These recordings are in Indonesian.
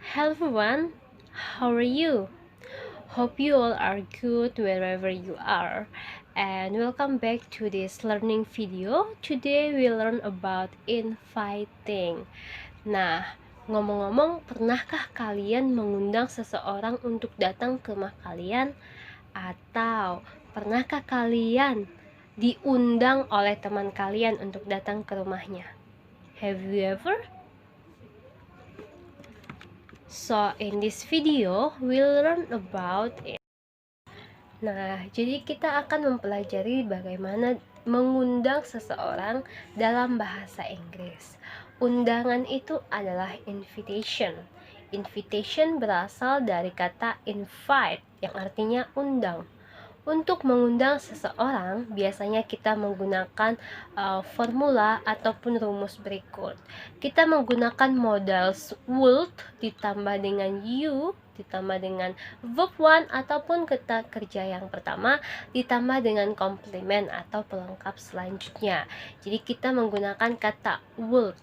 Hello everyone, how are you? Hope you all are good wherever you are. And welcome back to this learning video. Today we learn about inviting. Nah, ngomong-ngomong, pernahkah kalian mengundang seseorang untuk datang ke rumah kalian? Atau pernahkah kalian diundang oleh teman kalian untuk datang ke rumahnya? Have you ever? So in this video, we'll learn about it. Nah, jadi kita akan mempelajari bagaimana mengundang seseorang dalam bahasa Inggris. Undangan itu adalah invitation. Invitation berasal dari kata invite, yang artinya undang. Untuk mengundang seseorang, biasanya kita menggunakan formula ataupun rumus berikut. Kita menggunakan modal would ditambah dengan you, ditambah dengan verb one ataupun kata kerja yang pertama, ditambah dengan komplement atau pelengkap selanjutnya. Jadi kita menggunakan kata would.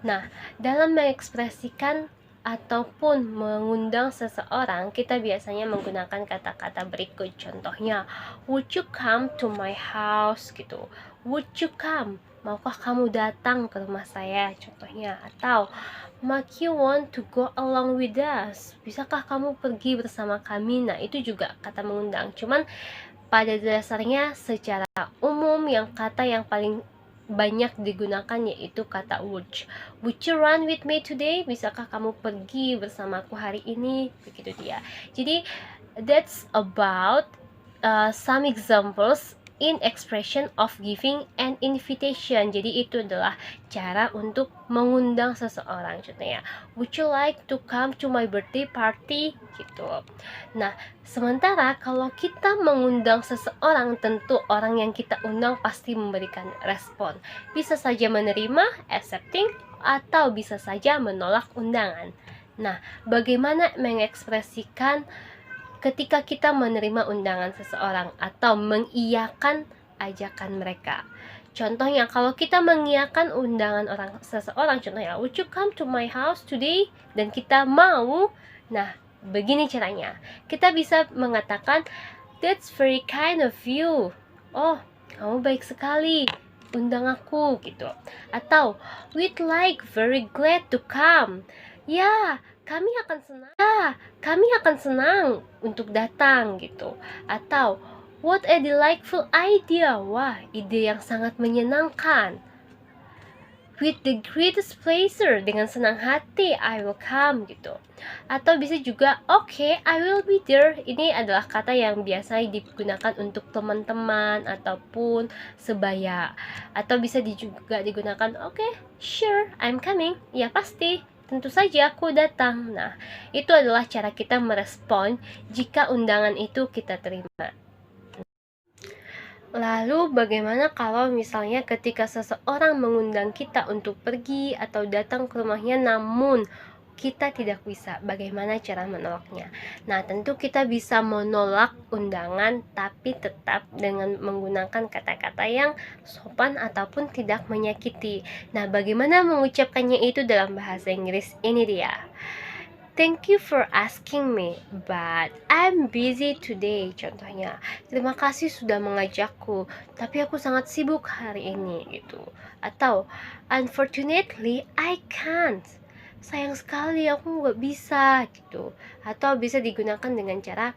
Nah, dalam mengekspresikan ataupun mengundang seseorang, kita biasanya menggunakan kata-kata berikut. Contohnya, would you come to my house gitu. Would you come? Maukah kamu datang ke rumah saya? Contohnya. Atau make you want to go along with us? Bisakah kamu pergi bersama kami? Nah, itu juga kata mengundang. Cuman pada dasarnya secara umum kata yang paling banyak digunakan yaitu kata would. Would you run with me today? Bisakah kamu pergi bersamaku hari ini? Begitu dia. Jadi that's about some examples in expression of giving an invitation. Jadi itu adalah cara untuk mengundang seseorang. Contohnya, would you like to come to my birthday party? Gitu. Nah, sementara kalau kita mengundang seseorang, tentu orang yang kita undang pasti memberikan respon. Bisa saja menerima, accepting, atau bisa saja menolak undangan. Nah, bagaimana mengekspresikan ketika kita menerima undangan seseorang atau mengiyakan ajakan mereka? Contohnya, kalau kita mengiyakan undangan seseorang, contohnya, would you come to my house today? Dan kita mau, nah, begini caranya. Kita bisa mengatakan, that's very kind of you. Oh, kamu baik sekali, undang aku, gitu. Atau, we'd like very glad to come. Ya, kami akan senang untuk datang, gitu. Atau, what a delightful idea. Wah, ide yang sangat menyenangkan. With the greatest pleasure, dengan senang hati, I will come, gitu. Atau bisa juga, okay, I will be there. Ini adalah kata yang biasa digunakan untuk teman-teman ataupun sebaya. Atau bisa juga digunakan, okay, sure, I'm coming. Ya pasti, tentu saja aku datang. Nah, itu adalah cara kita merespon jika undangan itu kita terima. Lalu bagaimana kalau misalnya ketika seseorang mengundang kita untuk pergi atau datang ke rumahnya namun kita tidak bisa, bagaimana cara menolaknya? Nah, tentu kita bisa menolak undangan tapi tetap dengan menggunakan kata-kata yang sopan ataupun tidak menyakiti. Nah, bagaimana mengucapkannya itu dalam bahasa Inggris? Ini dia. Thank you for asking me, but I'm busy today. Contohnya, terima kasih sudah mengajakku, tapi aku sangat sibuk hari ini, gitu. Atau, unfortunately, I can't. Sayang sekali, aku nggak bisa, gitu. Atau bisa digunakan dengan cara,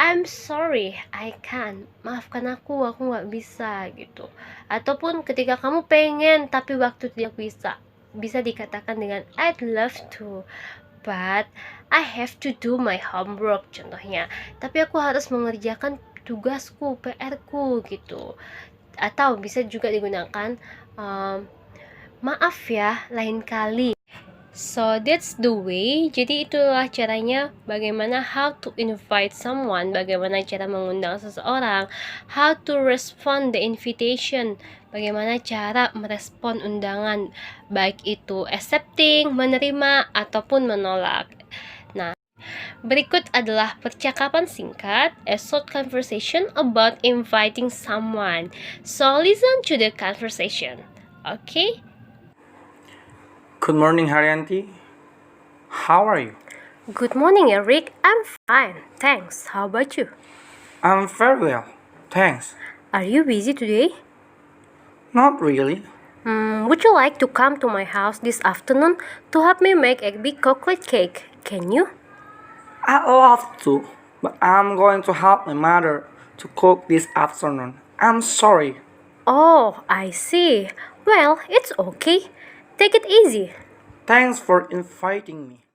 I'm sorry, I can't. Maafkan aku nggak bisa, gitu. Ataupun ketika kamu pengen tapi waktu tidak bisa dikatakan dengan I'd love to, but I have to do my homework, contohnya. Tapi aku harus mengerjakan tugasku, PR-ku, gitu. Atau bisa juga digunakan maaf ya, lain kali. So that's the way. Jadi itulah caranya bagaimana how to invite someone, bagaimana cara mengundang seseorang, how to respond the invitation, bagaimana cara merespon undangan, baik itu accepting, menerima, ataupun menolak. Nah, berikut adalah percakapan singkat, a short conversation about inviting someone. So listen to the conversation. Okay? Good morning, Haryanti. How are you? Good morning, Eric. I'm fine, thanks. How about you? I'm very well, thanks. Are you busy today? Not really. Would you like to come to my house this afternoon to help me make a big chocolate cake? Can you? I'd love to, but I'm going to help my mother to cook this afternoon. I'm sorry. Oh, I see. Well, it's okay. Take it easy. Thanks for inviting me.